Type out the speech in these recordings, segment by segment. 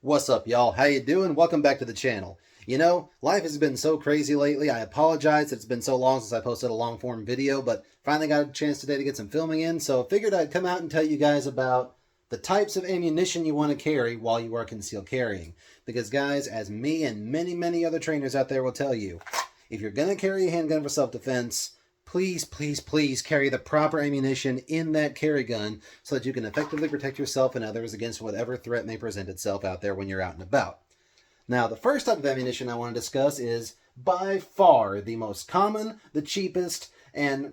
What's up, y'all? How you doing? Welcome back to the channel. You know, life has been so crazy lately. I apologize that it's been so long since I posted a long form video, but finally got a chance today to get some filming in, so I figured I'd come out and tell you guys about the types of ammunition you want to carry while you are concealed carrying. Because guys, as me and many other trainers out there will tell you, if you're going to carry a handgun for self-defense, please carry the proper ammunition in that carry gun so that you can effectively protect yourself and others against whatever threat may present itself out there when you're out and about. Now, the first type of ammunition I want to discuss is by far the most common, the cheapest, and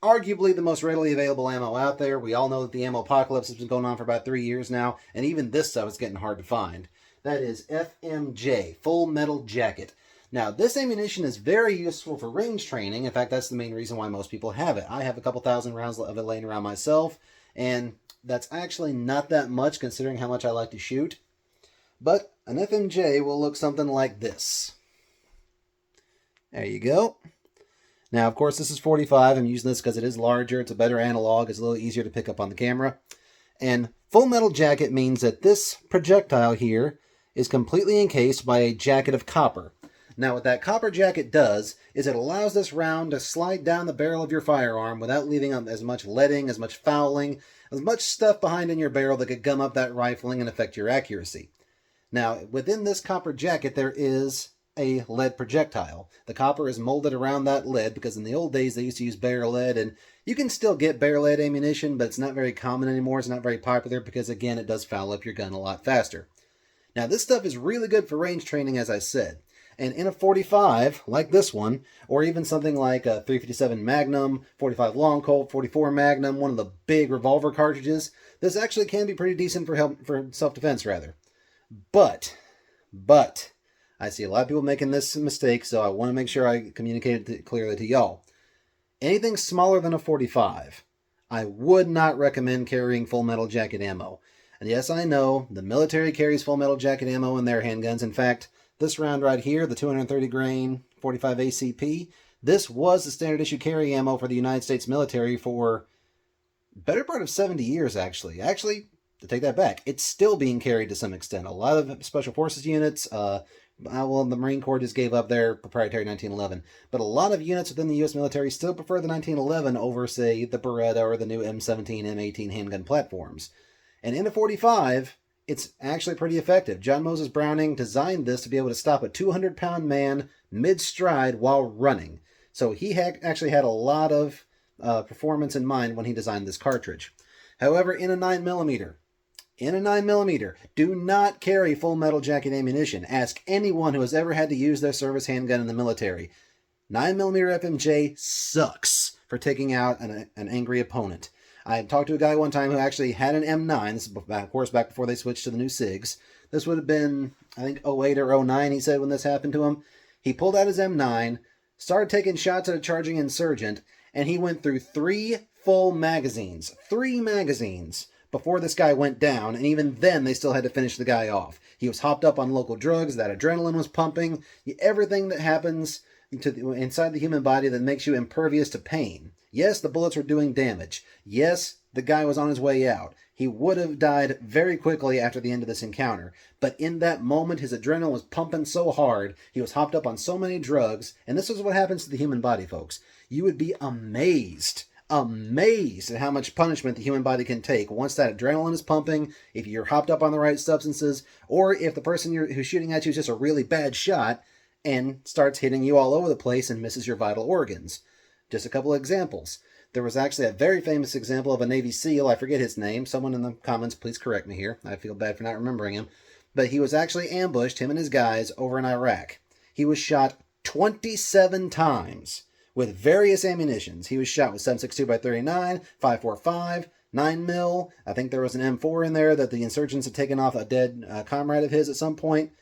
arguably the most readily available ammo out there. We all know that the ammo apocalypse has been going on for about 3 years now, and even this stuff is getting hard to find. That is FMJ, Full Metal Jacket. Now, this ammunition is very useful for range training. In fact, that's the main reason why most people have it. I have a couple thousand rounds of it laying around myself, and that's actually not that much considering how much I like to shoot. But an FMJ will look something like this. There you go. Now, of course, this is 45. I'm using this because it is larger. It's a better analog. It's a little easier to pick up on the camera. And Full Metal Jacket means that this projectile here is completely encased by a jacket of copper. Now, what that copper jacket does is it allows this round to slide down the barrel of your firearm without leaving as much leading, as much fouling, as much stuff behind in your barrel that could gum up that rifling and affect your accuracy. Now, within this copper jacket, there is a lead projectile. The copper is molded around that lead because in the old days they used to use bare lead, and you can still get bare lead ammunition, but it's not very common anymore. It's not very popular because, again, it does foul up your gun a lot faster. Now, this stuff is really good for range training, as I said. And in a 45, like this one, or even something like a 357 Magnum, 45 Long Colt, 44 Magnum, one of the big revolver cartridges, this actually can be pretty decent for self-defense, rather. But, I see a lot of people making this mistake, so I want to make sure I communicate it clearly to y'all. Anything smaller than a 45, I would not recommend carrying Full Metal Jacket ammo. And yes, I know, the military carries Full Metal Jacket ammo in their handguns. In fact, this round right here, the 230 grain 45 ACP, this was the standard issue carry ammo for the United States military for better part of 70 years, actually. Actually, to take that back, it's still being carried to some extent. A lot of Special Forces units, well, the Marine Corps just gave up their proprietary 1911, but a lot of units within the U.S. military still prefer the 1911 over, say, the Beretta or the new M17, M18 handgun platforms. And in a 45, it's actually pretty effective. John Moses Browning designed this to be able to stop a 200-pound man mid-stride while running. So he actually had a lot of performance in mind when he designed this cartridge. However, in a 9mm, do not carry Full Metal Jacket ammunition. Ask anyone who has ever had to use their service handgun in the military. 9mm FMJ sucks for taking out an angry opponent. I talked to a guy one time who actually had an M9. This is, of course, back before they switched to the new SIGs. This would have been, I think, 08 or 09, he said, when this happened to him. He pulled out his M9, started taking shots at a charging insurgent, and he went through 3 full magazines. 3 magazines before this guy went down, and even then they still had to finish the guy off. He was hopped up on local drugs, that adrenaline was pumping, everything that happens inside the human body that makes you impervious to pain. Yes, the bullets were doing damage. Yes, the guy was on his way out. He would have died very quickly after the end of this encounter. But in that moment, his adrenaline was pumping so hard, he was hopped up on so many drugs, and this is what happens to the human body, folks. You would be amazed at how much punishment the human body can take once that adrenaline is pumping, if you're hopped up on the right substances, or if the person who's shooting at you is just a really bad shot and starts hitting you all over the place and misses your vital organs. Just a couple of examples. There was actually a very famous example of a Navy SEAL. I forget his name. Someone in the comments, please correct me here. I feel bad for not remembering him. But he was actually ambushed, him and his guys, over in Iraq. He was shot 27 times with various ammunitions. He was shot with 7.62x39, 5.45, 9mm. I think there was an M4 in there that the insurgents had taken off a dead comrade of his at some point.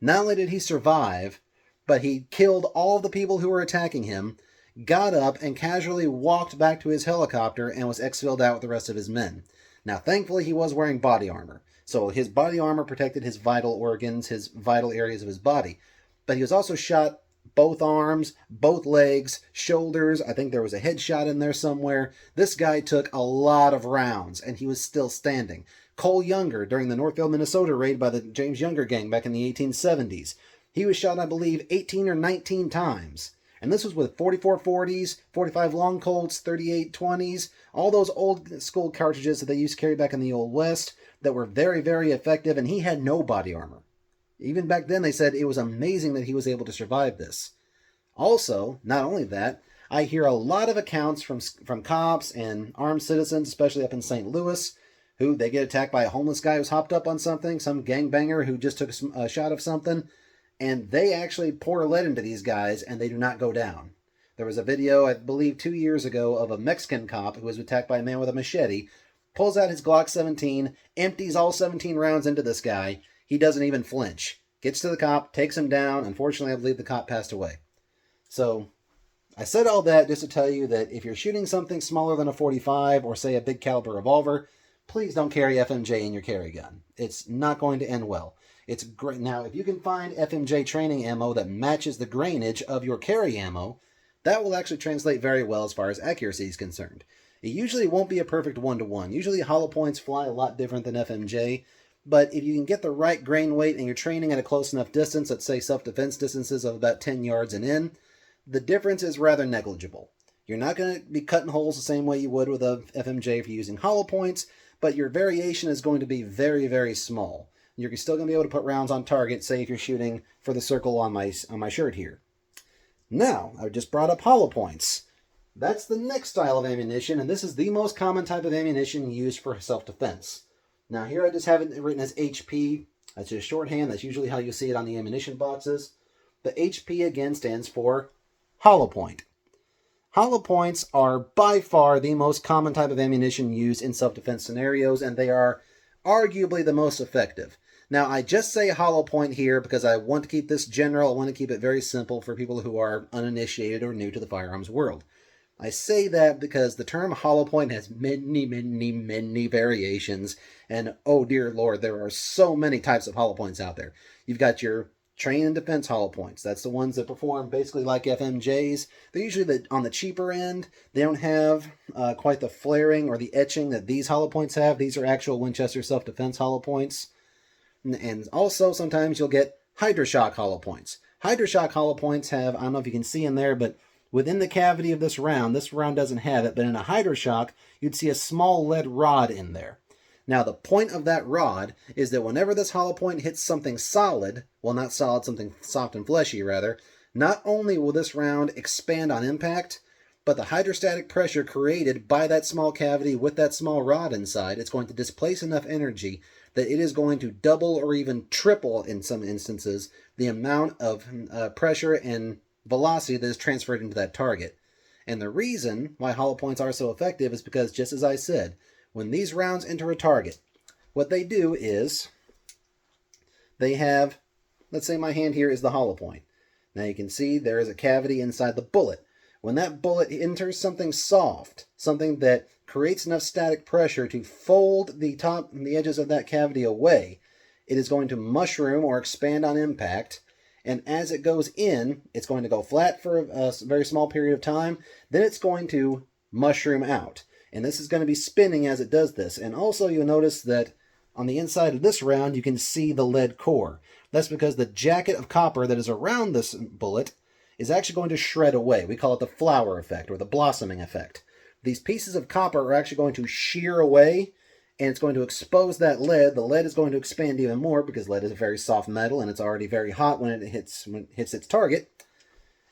Not only did he survive, but he killed all the people who were attacking him, got up and casually walked back to his helicopter and was exfilled out with the rest of his men. Now, thankfully, he was wearing body armor. So his body armor protected his vital organs, his vital areas of his body. But he was also shot both arms, both legs, shoulders. I think there was a headshot in there somewhere. This guy took a lot of rounds, and he was still standing. Cole Younger during the Northfield, Minnesota raid by the James Younger gang back in the 1870s. He was shot, I believe, 18 or 19 times. And this was with 44 40s, 45 long Colts, 38 20s, all those old school cartridges that they used to carry back in the Old West that were very, very effective, and he had no body armor. Even back then, they said it was amazing that he was able to survive this. Also, not only that, I hear a lot of accounts from cops and armed citizens, especially up in St. Louis, who they get attacked by a homeless guy who's hopped up on something, some gangbanger who just took a shot of something, and they actually pour lead into these guys, and they do not go down. There was a video, I believe 2 years ago, of a Mexican cop who was attacked by a man with a machete, pulls out his Glock 17, empties all 17 rounds into this guy. He doesn't even flinch. Gets to the cop, takes him down. Unfortunately, I believe the cop passed away. So, I said all that just to tell you that if you're shooting something smaller than a .45 or say a big caliber revolver, please don't carry FMJ in your carry gun. It's not going to end well. It's great. Now, if you can find FMJ training ammo that matches the grainage of your carry ammo, that will actually translate very well as far as accuracy is concerned. It usually won't be a perfect one-to-one. Usually hollow points fly a lot different than FMJ, but if you can get the right grain weight and you're training at a close enough distance, let's say self-defense distances of about 10 yards and in, the difference is rather negligible. You're not going to be cutting holes the same way you would with a FMJ if you're using hollow points, but your variation is going to be very, very small. You're still going to be able to put rounds on target, say if you're shooting for the circle on my shirt here. Now, I just brought up hollow points. That's the next style of ammunition, and this is the most common type of ammunition used for self-defense. Now, here I just have it written as HP. That's just shorthand. That's usually how you see it on the ammunition boxes. The HP, again, stands for hollow point. Hollow points are by far the most common type of ammunition used in self-defense scenarios, and they are arguably the most effective. Now, I just say hollow point here because I want to keep this general. I want to keep it very simple for people who are uninitiated or new to the firearms world. I say that because the term hollow point has many, many, many variations, and oh dear Lord, there are so many types of hollow points out there. You've got your train and defense hollow points. That's the ones that perform basically like FMJs. They're usually on the cheaper end. They don't have quite the flaring or the etching that these hollow points have. These are actual Winchester self-defense hollow points. And also sometimes you'll get Hydra-Shok hollow points. Hydra-Shok hollow points have, I don't know if you can see in there, but within the cavity of this round doesn't have it, but in a Hydra-Shok, you'd see a small lead rod in there. Now, the point of that rod is that whenever this hollow point hits something solid, well, not solid, something soft and fleshy, rather, not only will this round expand on impact, but the hydrostatic pressure created by that small cavity with that small rod inside, it's going to displace enough energy that it is going to double or even triple, in some instances, the amount of pressure and velocity that is transferred into that target. And the reason why hollow points are so effective is because, just as I said, when these rounds enter a target, what they do is they have, let's say my hand here is the hollow point. Now you can see there is a cavity inside the bullet. When that bullet enters something soft, something that creates enough static pressure to fold the top and the edges of that cavity away, it is going to mushroom or expand on impact. And as it goes in, it's going to go flat for a very small period of time. Then it's going to mushroom out. And this is going to be spinning as it does this. And also you'll notice that on the inside of this round, you can see the lead core. That's because the jacket of copper that is around this bullet is actually going to shred away. We call it the flower effect or the blossoming effect. These pieces of copper are actually going to shear away, and it's going to expose that lead. The lead is going to expand even more because lead is a very soft metal, and it's already very hot when it hits its target.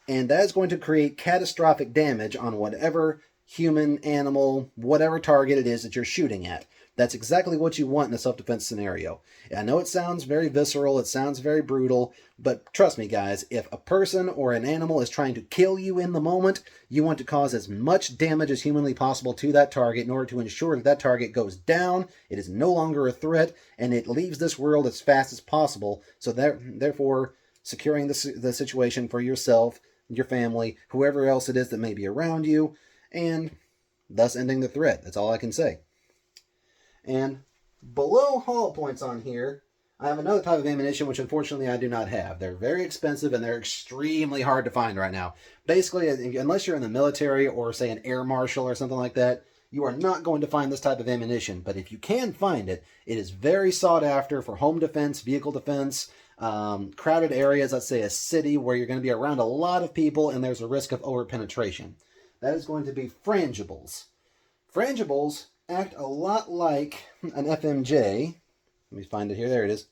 And that is going to create catastrophic damage on whatever human, animal, whatever target it is that you're shooting at. That's exactly what you want in a self-defense scenario. I know it sounds very visceral, it sounds very brutal, but trust me guys, if a person or an animal is trying to kill you in the moment, you want to cause as much damage as humanly possible to that target in order to ensure that that target goes down, it is no longer a threat, and it leaves this world as fast as possible, so therefore securing the situation for yourself, your family, whoever else it is that may be around you, and thus ending the threat. That's all I can say. And below hollow points on here, I have another type of ammunition which unfortunately I do not have. They're very expensive and they're extremely hard to find right now. Basically, unless you're in the military or say an air marshal or something like that, you are not going to find this type of ammunition. But if you can find it, it is very sought after for home defense, vehicle defense, crowded areas, let's say a city where you're going to be around a lot of people and there's a risk of over-penetration. That is going to be frangibles. Frangibles act a lot like an FMJ. Let me find it here. There it is.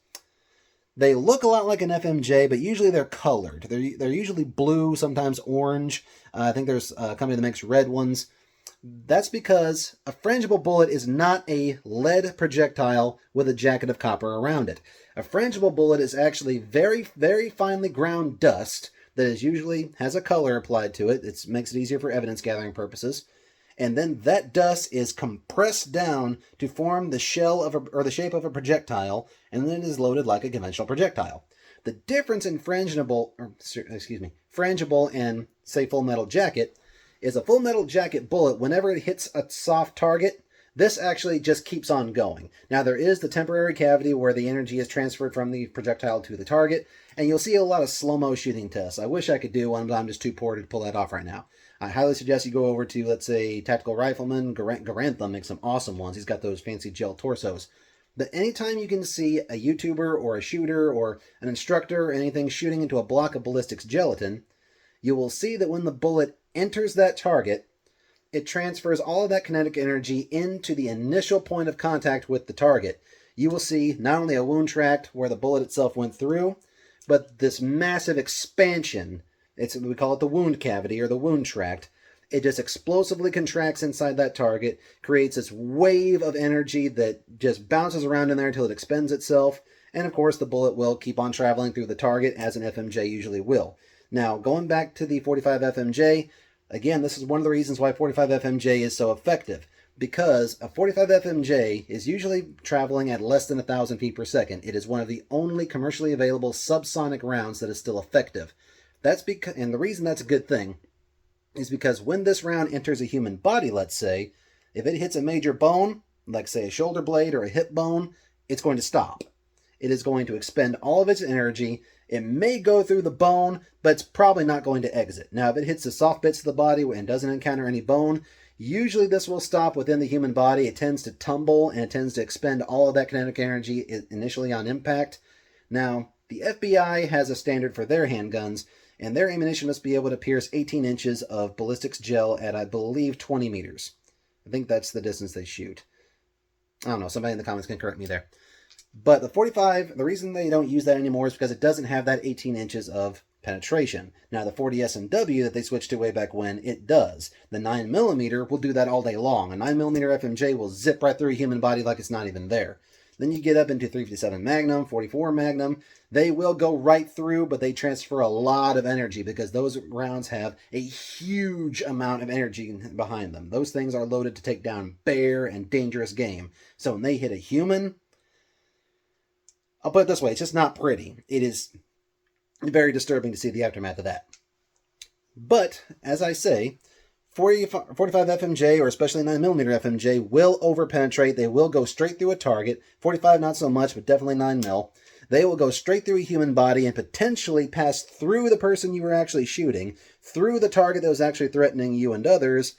They look a lot like an FMJ, but usually they're colored. They're usually blue, sometimes orange. I think there's a company that makes red ones. That's because a frangible bullet is not a lead projectile with a jacket of copper around it. A frangible bullet is actually very, very finely ground dust that is usually has a color applied to it. It makes it easier for evidence gathering purposes. And then that dust is compressed down to form the shell of or the shape of a projectile, and then it is loaded like a conventional projectile. The difference in frangible and, say, full metal jacket is a full metal jacket bullet, whenever it hits a soft target, this actually just keeps on going. Now, there is the temporary cavity where the energy is transferred from the projectile to the target, and you'll see a lot of slow-mo shooting tests. I wish I could do one, but I'm just too poor to pull that off right now. I highly suggest you go over to, let's say, Tactical Rifleman. Garantham makes some awesome ones. He's got those fancy gel torsos. But anytime you can see a YouTuber or a shooter or an instructor or anything shooting into a block of ballistics gelatin, you will see that when the bullet enters that target, it transfers all of that kinetic energy into the initial point of contact with the target. You will see not only a wound tract where the bullet itself went through, but this massive expansion. We call it the wound cavity or the wound tract. It just explosively contracts inside that target, creates this wave of energy that just bounces around in there until it expends itself, and of course the bullet will keep on traveling through the target as an FMJ usually will. Now, going back to the 45 FMJ, again, this is one of the reasons why 45 FMJ is so effective, because a 45 FMJ is usually traveling at less than 1,000 feet per second. It is one of the only commercially available subsonic rounds that is still effective. And the reason that's a good thing is because when this round enters a human body, let's say, if it hits a major bone, like say a shoulder blade or a hip bone, it's going to stop. It is going to expend all of its energy. It may go through the bone, but it's probably not going to exit. Now, if it hits the soft bits of the body and doesn't encounter any bone, usually this will stop within the human body. It tends to tumble and it tends to expend all of that kinetic energy initially on impact. Now, the FBI has a standard for their handguns, and their ammunition must be able to pierce 18 inches of ballistics gel at, I believe, 20 meters. I think that's the distance they shoot. I don't know, somebody in the comments can correct me there. But the 45, the reason they don't use that anymore is because it doesn't have that 18 inches of penetration. Now, the 40 S&W that they switched to way back when, it does. The 9mm will do that all day long. A 9mm FMJ will zip right through a human body like it's not even there. Then you get up into 357 Magnum, 44 Magnum. They will go right through, but they transfer a lot of energy because those rounds have a huge amount of energy behind them. Those things are loaded to take down bear and dangerous game. So when they hit a human, I'll put it this way, it's just not pretty. It is very disturbing to see the aftermath of that. But, as I say, 45 FMJ, or especially 9mm FMJ, will overpenetrate. They will go straight through a target. 45 not so much, but definitely 9mm. They will go straight through a human body and potentially pass through the person you were actually shooting, through the target that was actually threatening you and others,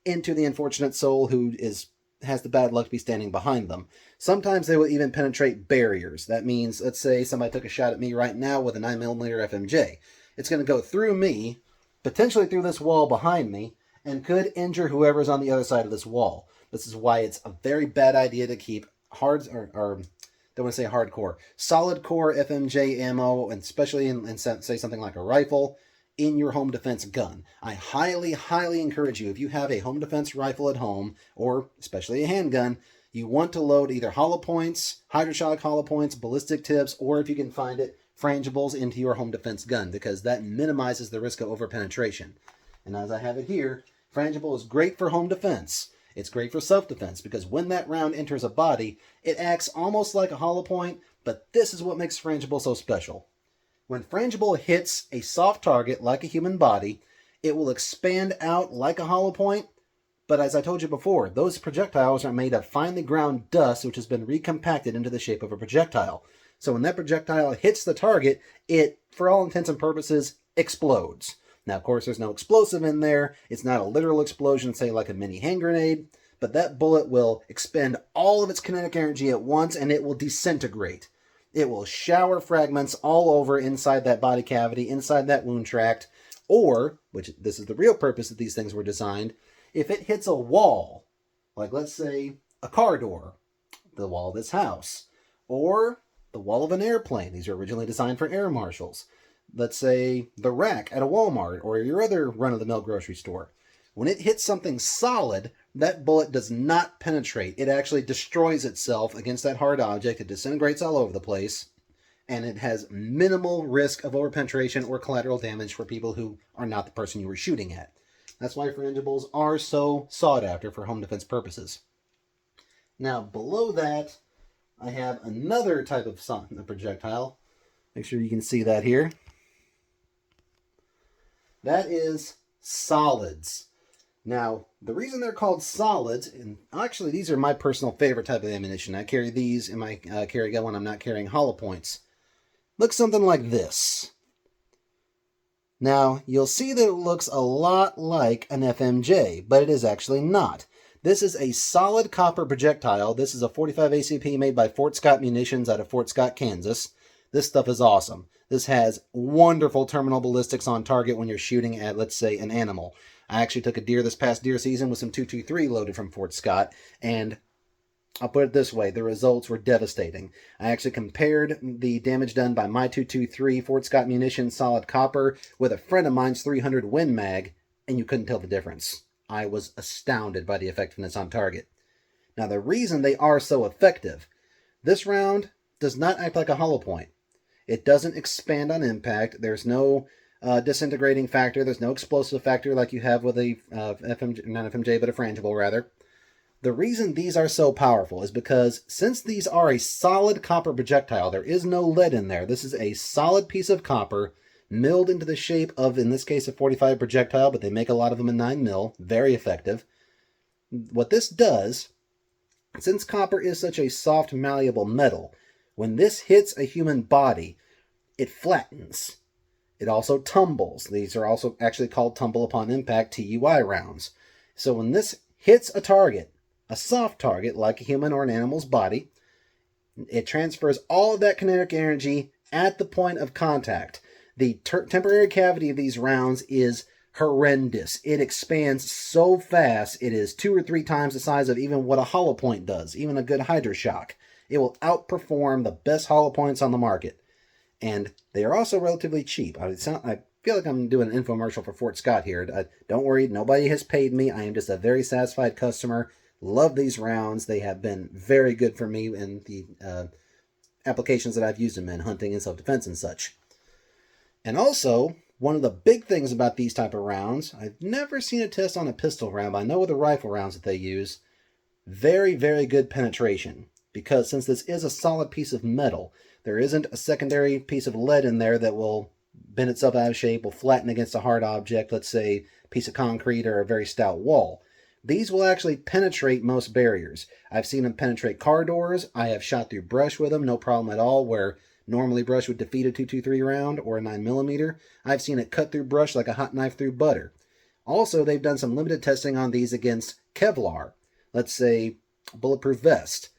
into the unfortunate soul who has the bad luck to be standing behind them. Sometimes they will even penetrate barriers. That means, let's say somebody took a shot at me right now with a 9mm FMJ. It's going to go through me, potentially through this wall behind me, and could injure whoever's on the other side of this wall. This is why it's a very bad idea to keep don't want to say hardcore, solid core FMJ ammo, and especially in say something like a rifle, in your home defense gun. I highly, highly encourage you, if you have a home defense rifle at home, or especially a handgun, you want to load either hollow points, hydroshock hollow points, ballistic tips, or if you can find it, frangibles into your home defense gun, because that minimizes the risk of overpenetration. And as I have it here, frangible is great for home defense. It's great for self-defense, because when that round enters a body, it acts almost like a hollow point, but this is what makes frangible so special. When frangible hits a soft target like a human body, it will expand out like a hollow point, but as I told you before, those projectiles are made of finely ground dust which has been recompacted into the shape of a projectile. So when that projectile hits the target, it, for all intents and purposes, explodes. Now, of course, there's no explosive in there. It's not a literal explosion, say like a mini hand grenade, but that bullet will expend all of its kinetic energy at once and it will disintegrate. It will shower fragments all over inside that body cavity, inside that wound tract, or, which this is the real purpose that these things were designed, if it hits a wall, like let's say a car door, the wall of this house, or the wall of an airplane. These are originally designed for air marshals. Let's say the rack at a Walmart or your other run-of-the-mill grocery store. When it hits something solid, that bullet does not penetrate. It actually destroys itself against that hard object. It disintegrates all over the place, and it has minimal risk of overpenetration or collateral damage for people who are not the person you were shooting at. That's why frangibles are so sought after for home defense purposes. Now, below that, I have another type of projectile. Make sure you can see that here. That is solids. Now, the reason they're called solids, and actually these are my personal favorite type of ammunition. I carry these in my carry gun when I'm not carrying hollow points. Looks something like this. Now, you'll see that it looks a lot like an FMJ, but it is actually not. This is a solid copper projectile. This is a 45 ACP made by Fort Scott Munitions out of Fort Scott, Kansas. This stuff is awesome. This has wonderful terminal ballistics on target when you're shooting at, let's say, an animal. I actually took a deer this past deer season with some 223 loaded from Fort Scott, and I'll put it this way, the results were devastating. I actually compared the damage done by my 223 Fort Scott Munitions solid copper with a friend of mine's 300 Win Mag, and you couldn't tell the difference. I was astounded by the effectiveness on target. Now, the reason they are so effective, this round does not act like a hollow point. It doesn't expand on impact. There's no disintegrating factor. There's no explosive factor like you have with a FMJ, not FMJ, but a frangible rather. The reason these are so powerful is because since these are a solid copper projectile, there is no lead in there. This is a solid piece of copper milled into the shape of, in this case, a 45 projectile, but they make a lot of them in 9mm. Very effective. What this does, since copper is such a soft, malleable metal, when this hits a human body, it flattens. It also tumbles. These are also actually called tumble upon impact TUI rounds. So when this hits a target, a soft target like a human or an animal's body, it transfers all of that kinetic energy at the point of contact. The temporary cavity of these rounds is horrendous. It expands so fast, it is 2 or 3 times the size of even what a hollow point does, even a good Hydroshock. It will outperform the best hollow points on the market. And they are also relatively cheap. I feel like I'm doing an infomercial for Fort Scott here. Don't worry, nobody has paid me. I am just a very satisfied customer. Love these rounds. They have been very good for me in the applications that I've used them in, hunting and self-defense and such. And also, one of the big things about these type of rounds, I've never seen a test on a pistol round, but I know with the rifle rounds that they use, very, very good penetration. Because since this is a solid piece of metal, there isn't a secondary piece of lead in there that will bend itself out of shape, will flatten against a hard object, let's say a piece of concrete or a very stout wall. These will actually penetrate most barriers. I've seen them penetrate car doors. I have shot through brush with them, no problem at all, where normally brush would defeat a 223 round or a 9mm. I've seen it cut through brush like a hot knife through butter. Also, they've done some limited testing on these against Kevlar. Let's say bulletproof vest.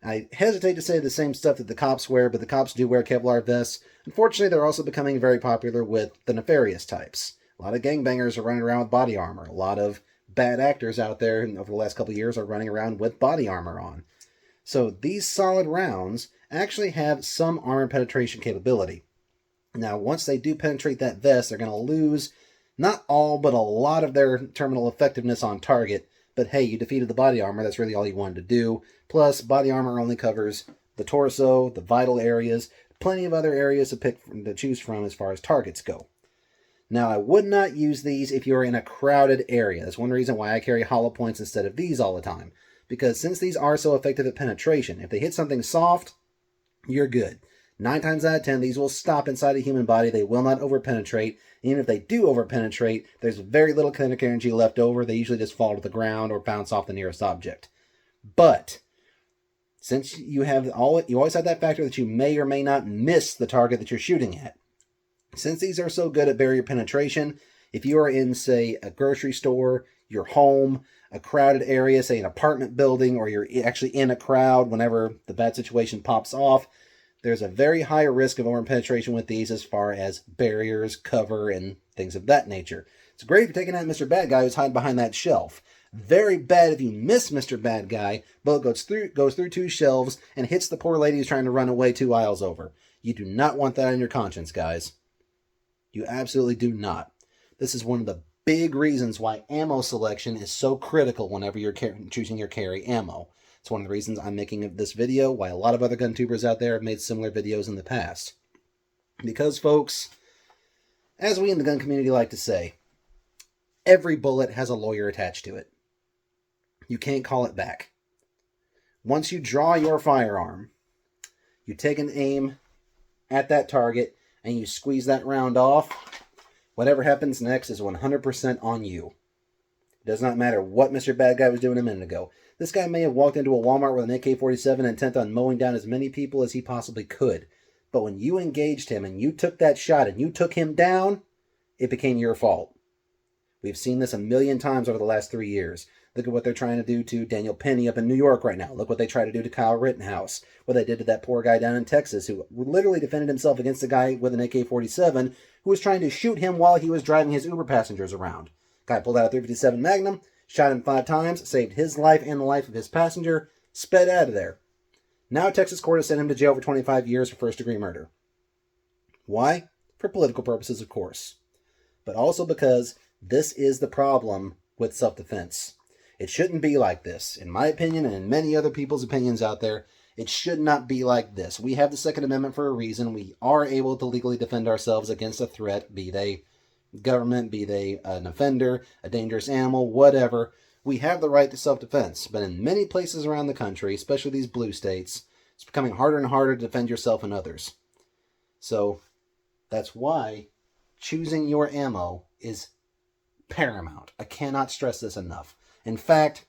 I hesitate to say the same stuff that the cops wear, but the cops do wear Kevlar vests. Unfortunately, they're also becoming very popular with the nefarious types. A lot of gangbangers are running around with body armor. A lot of bad actors out there over the last couple of years are running around with body armor on. So these solid rounds actually have some armor penetration capability. Now, once they do penetrate that vest, they're going to lose not all, but a lot of their terminal effectiveness on target. But hey, you defeated the body armor. That's really all you wanted to do. Plus, body armor only covers the torso, the vital areas, plenty of other areas to choose from as far as targets go. Now, I would not use these if you're in a crowded area. That's one reason why I carry hollow points instead of these all the time. Because since these are so effective at penetration, if they hit something soft, you're good. 9 times out of 10, these will stop inside a human body. They will not overpenetrate. Even if they do overpenetrate, there's very little kinetic energy left over. They usually just fall to the ground or bounce off the nearest object. But since you always have that factor that you may or may not miss the target that you're shooting at. Since these are so good at barrier penetration, if you are in, say, a grocery store, your home, a crowded area, say an apartment building, or you're actually in a crowd whenever the bad situation pops off, there's a very high risk of arm penetration with these as far as barriers, cover, and things of that nature. It's great if you're taking out Mr. Bad Guy who's hiding behind that shelf. Very bad if you miss Mr. Bad Guy, bullet goes through 2 shelves and hits the poor lady who's trying to run away 2 aisles over. You do not want that on your conscience, guys. You absolutely do not. This is one of the big reasons why ammo selection is so critical whenever you're choosing your carry ammo. It's one of the reasons I'm making this video, why a lot of other gun tubers out there have made similar videos in the past. Because, folks, as we in the gun community like to say, every bullet has a lawyer attached to it. You can't call it back. Once you draw your firearm, you take an aim at that target, and you squeeze that round off, whatever happens next is 100% on you. It does not matter what Mr. Bad Guy was doing a minute ago. This guy may have walked into a Walmart with an AK-47 intent on mowing down as many people as he possibly could. But when you engaged him and you took that shot and you took him down, it became your fault. We've seen this a million times over the last 3 years. Look at what they're trying to do to Daniel Penny up in New York right now. Look what they try to do to Kyle Rittenhouse. What they did to that poor guy down in Texas who literally defended himself against a guy with an AK-47 who was trying to shoot him while he was driving his Uber passengers around. Guy pulled out a .357 Magnum, shot him 5 times, saved his life and the life of his passenger, sped out of there. Now Texas court has sent him to jail for 25 years for first-degree murder. Why? For political purposes, of course. But also because this is the problem with self-defense. It shouldn't be like this. In my opinion, and in many other people's opinions out there, it should not be like this. We have the Second Amendment for a reason. We are able to legally defend ourselves against a threat, be they government, be they an offender, a dangerous animal, whatever. We have the right to self-defense. But in many places around the country, especially these blue states, it's becoming harder and harder to defend yourself and others. So that's why choosing your ammo is paramount. I cannot stress this enough. In fact,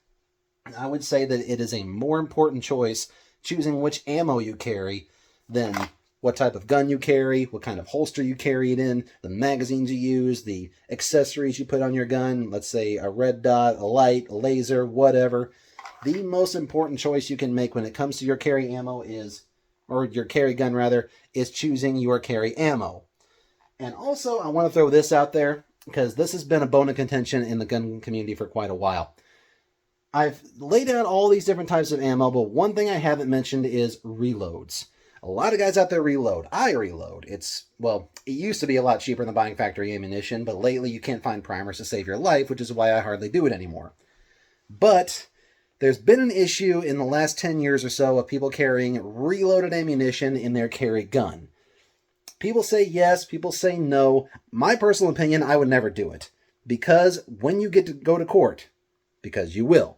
I would say that it is a more important choice choosing which ammo you carry than what type of gun you carry, what kind of holster you carry it in, the magazines you use, the accessories you put on your gun, let's say a red dot, a light, a laser, whatever. The most important choice you can make when it comes to your carry ammo is, or your carry gun rather, is choosing your carry ammo. And also, I want to throw this out there, because this has been a bone of contention in the gun community for quite a while. I've laid out all these different types of ammo, but one thing I haven't mentioned is reloads. A lot of guys out there reload. I reload. It used to be a lot cheaper than buying factory ammunition, but lately you can't find primers to save your life, which is why I hardly do it anymore. But there's been an issue in the last 10 years or so of people carrying reloaded ammunition in their carry gun. People say yes, people say no. My personal opinion, I would never do it. Because when you get to go to court, because you will,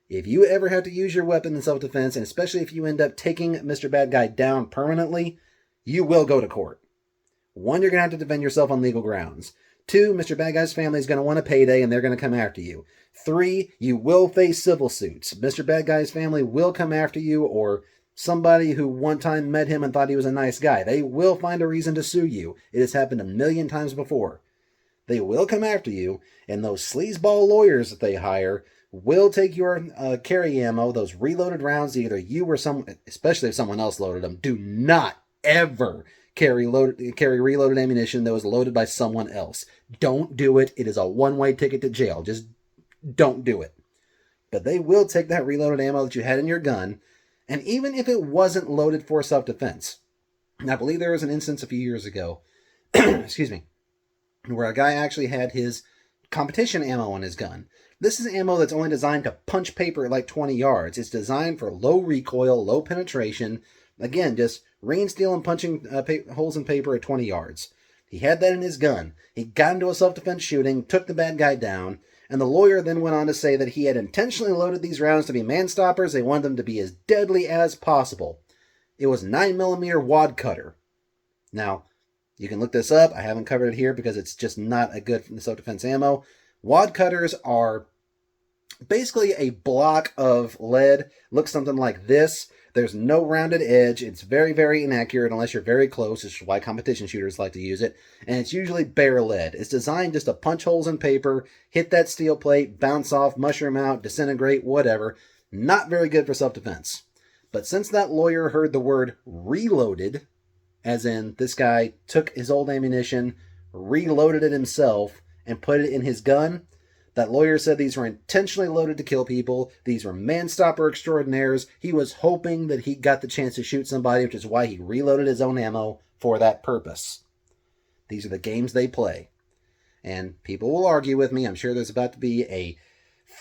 if you ever have to use your weapon in self-defense, and especially if you end up taking Mr. Bad Guy down permanently, you will go to court. 1, you're going to have to defend yourself on legal grounds. 2, Mr. Bad Guy's family is going to want a payday and they're going to come after you. 3, you will face civil suits. Mr. Bad Guy's family will come after you, or somebody who one time met him and thought he was a nice guy. They will find a reason to sue you. It has happened a million times before. They will come after you, and those sleazeball lawyers that they hire will take your carry ammo, those reloaded rounds, either you or especially if someone else loaded them. Do not ever carry reloaded ammunition that was loaded by someone else. Don't do it. It is a one-way ticket to jail. Just don't do it. But they will take that reloaded ammo that you had in your gun, and even if it wasn't loaded for self-defense, and I believe there was an instance a few years ago, excuse me, where a guy actually had his competition ammo on his gun. This is ammo that's only designed to punch paper at like 20 yards. It's designed for low recoil, low penetration. Again, just ringing steel and punching holes in paper at 20 yards. He had that in his gun. He got into a self-defense shooting, took the bad guy down, and the lawyer then went on to say that he had intentionally loaded these rounds to be man-stoppers. They wanted them to be as deadly as possible. It was 9mm wad cutter. Now, you can look this up. I haven't covered it here because it's just not a good self-defense ammo. Wad cutters are basically a block of lead. Looks something like this. There's no rounded edge. It's very, very inaccurate unless you're very close, which is why competition shooters like to use it. And it's usually bare lead. It's designed just to punch holes in paper, hit that steel plate, bounce off, mushroom out, disintegrate, whatever. Not very good for self-defense. But since that lawyer heard the word reloaded, as in this guy took his old ammunition, reloaded it himself, and put it in his gun, that lawyer said these were intentionally loaded to kill people. These were man-stopper extraordinaires. He was hoping that he got the chance to shoot somebody, which is why he reloaded his own ammo for that purpose. These are the games they play. And people will argue with me. I'm sure there's about to be a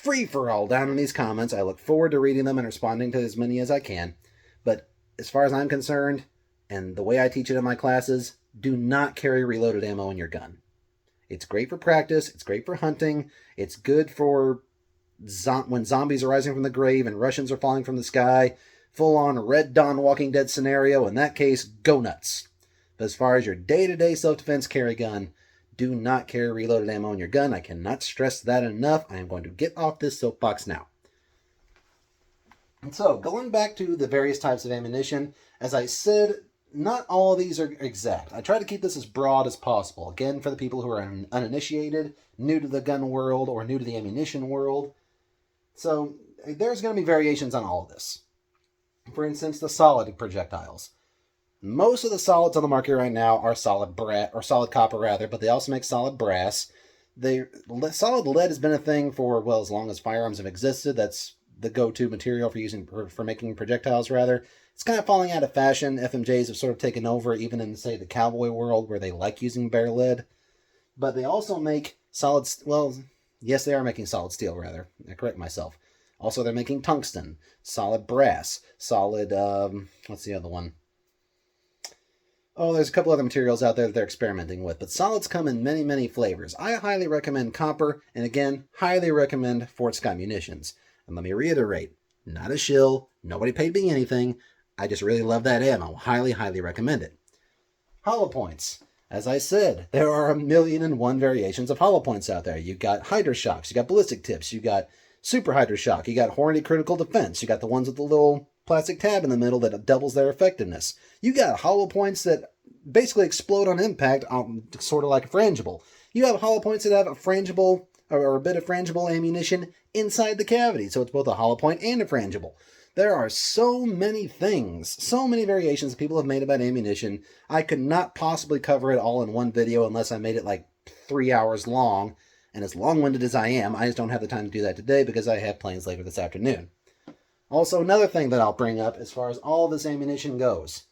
free-for-all down in these comments. I look forward to reading them and responding to as many as I can. But as far as I'm concerned, and the way I teach it in my classes, do not carry reloaded ammo in your gun. It's great for practice. It's great for hunting. It's good for when zombies are rising from the grave and Russians are falling from the sky. Full-on Red Dawn Walking Dead scenario. In that case, go nuts. But as far as your day-to-day self-defense carry gun, do not carry reloaded ammo in your gun. I cannot stress that enough. I am going to get off this soapbox now. And so, going back to the various types of ammunition, as I said, not all of these are exact. I try to keep this as broad as possible. Again, for the people who are uninitiated, new to the gun world, or new to the ammunition world. So, there's going to be variations on all of this. For instance, the solid projectiles. Most of the solids on the market right now are solid copper rather, but they also make solid brass. Solid lead has been a thing for, well, as long as firearms have existed. That's the go-to material for making projectiles rather. It's kind of falling out of fashion. FMJs have sort of taken over, even in, say, the cowboy world, where they like using bare lead. But they also make solid... Well, yes, they are making solid steel, rather. I correct myself. Also, they're making tungsten, solid brass, solid... what's the other one? Oh, there's a couple other materials out there that they're experimenting with. But solids come in many, many flavors. I highly recommend copper, and again, highly recommend Fort Scott Munitions. And let me reiterate, not a shill, nobody paid me anything. I just really love that ammo. Highly, highly recommend it. Hollow points. As I said, there are 1,000,001 variations of hollow points out there. You got Hydra-Shocks, you got ballistic tips, you got super Hydra-Shock, you got Hornady critical defense, you got the ones with the little plastic tab in the middle that doubles their effectiveness. You got hollow points that basically explode on impact, sort of like a frangible. You have hollow points that have a frangible or a bit of frangible ammunition inside the cavity, so it's both a hollow point and a frangible. There are so many things, so many variations people have made about ammunition. I could not possibly cover it all in one video unless I made it like 3 hours long. And as long-winded as I am, I just don't have the time to do that today because I have plans later this afternoon. Also, another thing that I'll bring up as far as all this ammunition goes.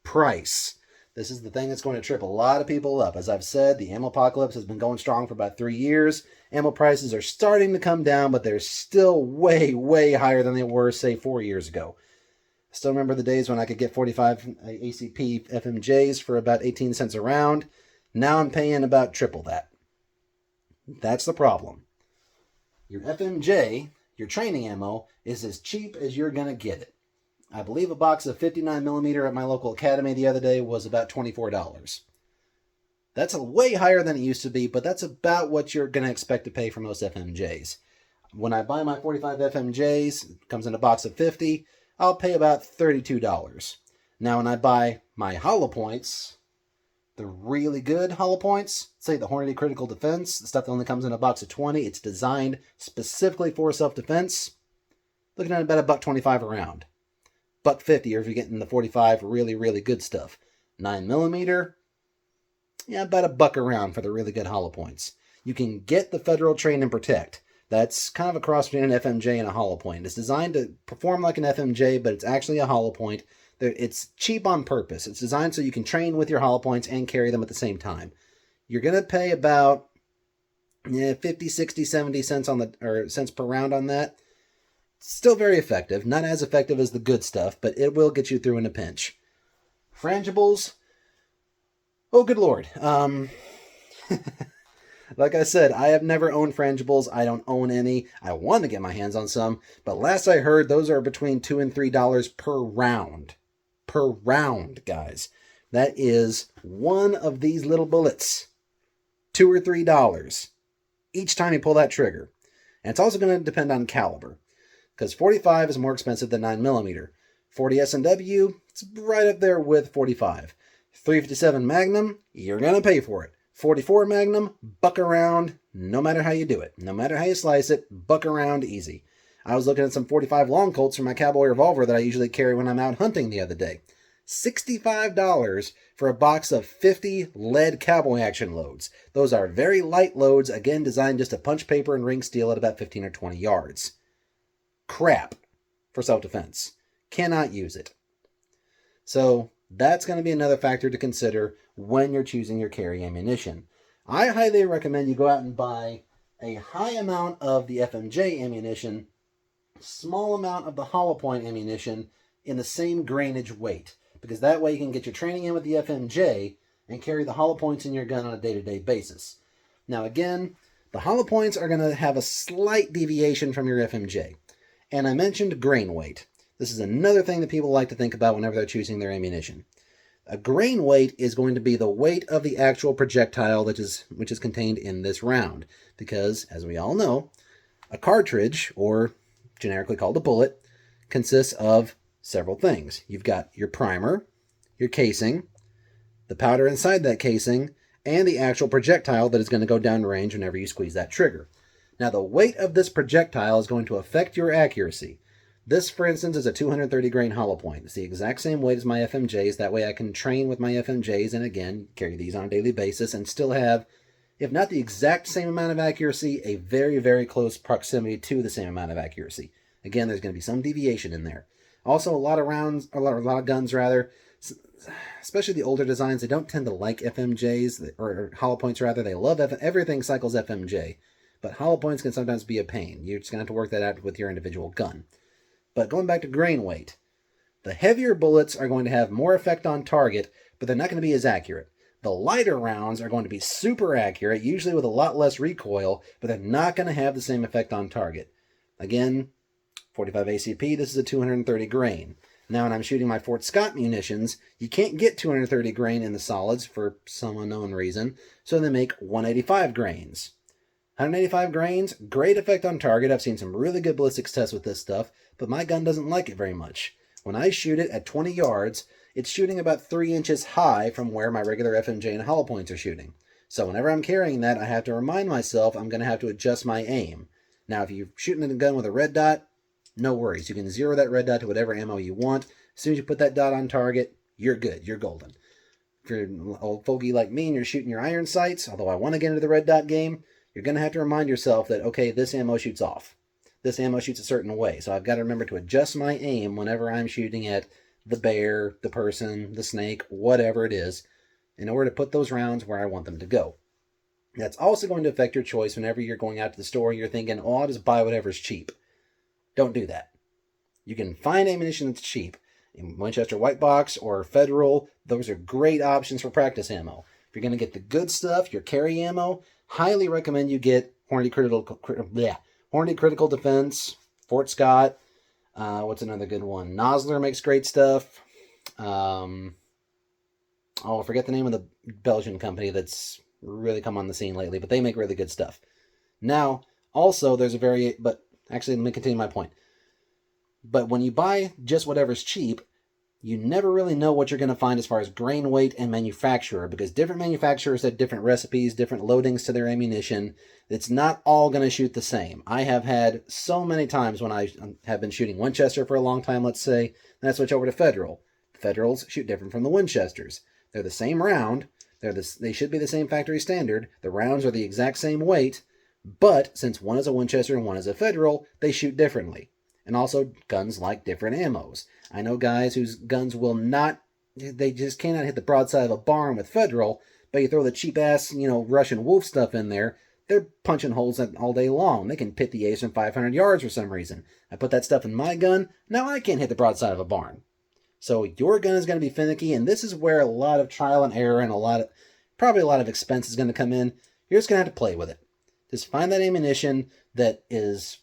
Price. This is the thing that's going to trip a lot of people up. As I've said, the ammo apocalypse has been going strong for about 3 years. Ammo prices are starting to come down, but they're still way, way higher than they were, say, 4 years ago. I still remember the days when I could get 45 ACP FMJs for about 18 cents a round. Now I'm paying about triple that. That's the problem. Your FMJ, your training ammo, is as cheap as you're going to get it. I believe a box of 59mm at my local academy the other day was about $24. That's way higher than it used to be, but that's about what you're going to expect to pay for most FMJs. When I buy my 45 FMJs, it comes in a box of 50, I'll pay about $32. Now when I buy my hollow points, the really good hollow points, say the Hornady Critical Defense, the stuff that only comes in a box of 20, it's designed specifically for self-defense, looking at about $1.25 a round. $1.50 if you're getting the 45 really, really good stuff. 9mm, yeah, about $1 a round for the really good hollow points. You can get the Federal Train and Protect. That's kind of a cross between an FMJ and a hollow point. It's designed to perform like an FMJ, but it's actually a hollow point. It's cheap on purpose. It's designed so you can train with your hollow points and carry them at the same time. You're going to pay about 50, 60, 70 cents cents per round on that. Still very effective. Not as effective as the good stuff, but it will get you through in a pinch. Frangibles. Oh, good Lord. Like I said, I have never owned frangibles. I don't own any. I want to get my hands on some, but last I heard, those are between $2 and $3 per round. Per round, guys. That is one of these little bullets. $2 or $3 each time you pull that trigger. And it's also going to depend on caliber, because 45 is more expensive than 9mm. .40 S&W, it's right up there with .45. .357 Magnum, you're going to pay for it. .44 Magnum, buck around, no matter how you do it. No matter how you slice it, buck around easy. I was looking at some .45 Long Colts for my cowboy revolver that I usually carry when I'm out hunting the other day. $65 for a box of 50 lead cowboy action loads. Those are very light loads, again designed just to punch paper and ring steel at about 15 or 20 yards. Crap for self-defense. Cannot use it. So that's going to be another factor to consider when you're choosing your carry ammunition. I highly recommend you go out and buy a high amount of the FMJ ammunition, small amount of the hollow point ammunition in the same grainage weight, because that way you can get your training in with the FMJ and carry the hollow points in your gun on a day-to-day basis. Now again, the hollow points are going to have a slight deviation from your FMJ. And I mentioned grain weight. This is another thing that people like to think about whenever they're choosing their ammunition. A grain weight is going to be the weight of the actual projectile which is contained in this round. Because, as we all know, a cartridge, or generically called a bullet, consists of several things. You've got your primer, your casing, the powder inside that casing, and the actual projectile that is going to go downrange whenever you squeeze that trigger. Now, the weight of this projectile is going to affect your accuracy. This, for instance, is a 230 grain hollow point. It's the exact same weight as my FMJs. That way I can train with my FMJs and, again, carry these on a daily basis and still have, if not the exact same amount of accuracy, a very, very close proximity to the same amount of accuracy. Again, there's going to be some deviation in there. Also, a lot of guns, especially the older designs, they don't tend to like FMJs, or hollow points rather. They love everything cycles FMJ, but hollow points can sometimes be a pain. You're just going to have to work that out with your individual gun. But going back to grain weight, the heavier bullets are going to have more effect on target, but they're not going to be as accurate. The lighter rounds are going to be super accurate, usually with a lot less recoil, but they're not going to have the same effect on target. Again, .45 ACP, this is a 230 grain. Now, when I'm shooting my Fort Scott munitions, you can't get 230 grain in the solids for some unknown reason, so they make 185 grains. 185 grains, great effect on target. I've seen some really good ballistics tests with this stuff, but my gun doesn't like it very much. When I shoot it at 20 yards, it's shooting about 3 inches high from where my regular FMJ and hollow points are shooting. So whenever I'm carrying that, I have to remind myself I'm going to have to adjust my aim. Now, if you're shooting a gun with a red dot, no worries. You can zero that red dot to whatever ammo you want. As soon as you put that dot on target, you're good. You're golden. If you're an old fogey like me and you're shooting your iron sights, although I want to get into the red dot game, you're going to have to remind yourself that, okay, this ammo shoots off. This ammo shoots a certain way. So I've got to remember to adjust my aim whenever I'm shooting at the bear, the person, the snake, whatever it is, in order to put those rounds where I want them to go. That's also going to affect your choice whenever you're going out to the store and you're thinking, oh, I'll just buy whatever's cheap. Don't do that. You can find ammunition that's cheap. In Winchester White Box or Federal, those are great options for practice ammo. If you're going to get the good stuff, your carry ammo, highly recommend you get Hornady Critical Defense, Fort Scott. What's another good one? Nosler makes great stuff. I forget the name of the Belgian company that's really come on the scene lately, but they make really good stuff. Now, also, there's actually, let me continue my point. But when you buy just whatever's cheap, you never really know what you're going to find as far as grain weight and manufacturer, because different manufacturers have different recipes, different loadings to their ammunition. It's not all going to shoot the same. I have had so many times when I have been shooting Winchester for a long time, let's say, then I switch over to Federal. Federals shoot different from the Winchesters. They're the same round. They should be the same factory standard. The rounds are the exact same weight, but since one is a Winchester and one is a Federal, they shoot differently. And also, guns like different ammos. I know guys whose guns they just cannot hit the broadside of a barn with Federal, but you throw the cheap-ass, Russian Wolf stuff in there, they're punching holes all day long. They can pit the ace from 500 yards for some reason. I put that stuff in my gun, now I can't hit the broadside of a barn. So your gun is going to be finicky, and this is where a lot of trial and error and probably a lot of expense is going to come in. You're just going to have to play with it. Just find that ammunition that is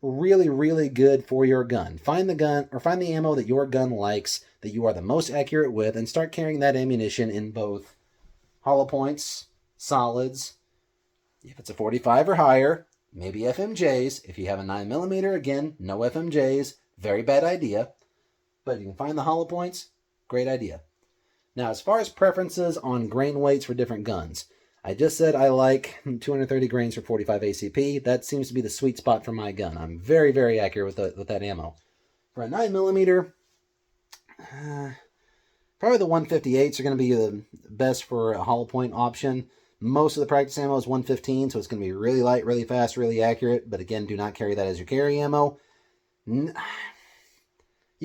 really, really good for your gun. Find the ammo that your gun likes, that you are the most accurate with, and start carrying that ammunition in both hollow points, solids. If it's a 45 or higher, maybe FMJs. If you have a 9mm, again, no FMJs. Very bad idea. But if you can find the hollow points, great idea. Now, as far as preferences on grain weights for different guns, I just said I like 230 grains for 45 ACP. That seems to be the sweet spot for my gun. I'm very, very accurate with that ammo. For a 9mm, probably the 158s are going to be the best for a hollow point option. Most of the practice ammo is 115, so it's going to be really light, really fast, really accurate. But again, do not carry that as your carry ammo. You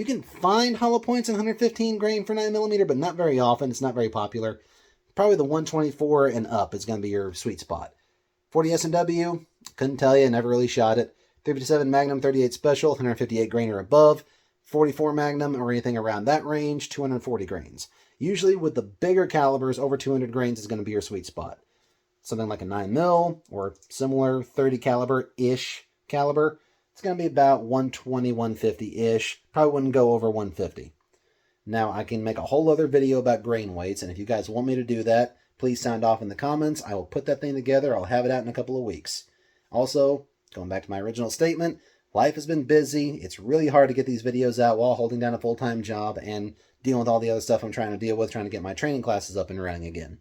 can find hollow points in 115 grain for 9mm, but not very often. It's not very popular. Probably the 124 and up is going to be your sweet spot. 40 S&W, couldn't tell you, never really shot it. 357 Magnum 38 Special, 158 grain or above. 44 Magnum or anything around that range, 240 grains. Usually with the bigger calibers, over 200 grains is going to be your sweet spot. Something like a 9mm or similar 30 caliber-ish caliber, it's going to be about 120, 150-ish. Probably wouldn't go over 150. Now, I can make a whole other video about grain weights, and if you guys want me to do that, please sound off in the comments. I will put that thing together. I'll have it out in a couple of weeks. Also, going back to my original statement, life has been busy. It's really hard to get these videos out while holding down a full-time job and dealing with all the other stuff I'm trying to deal with, trying to get my training classes up and running again.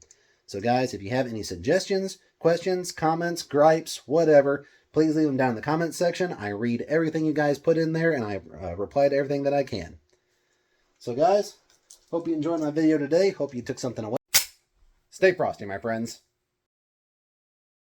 So guys, if you have any suggestions, questions, comments, gripes, whatever, please leave them down in the comments section. I read everything you guys put in there, and I reply to everything that I can. So guys, hope you enjoyed my video today. Hope you took something away. Stay frosty, my friends.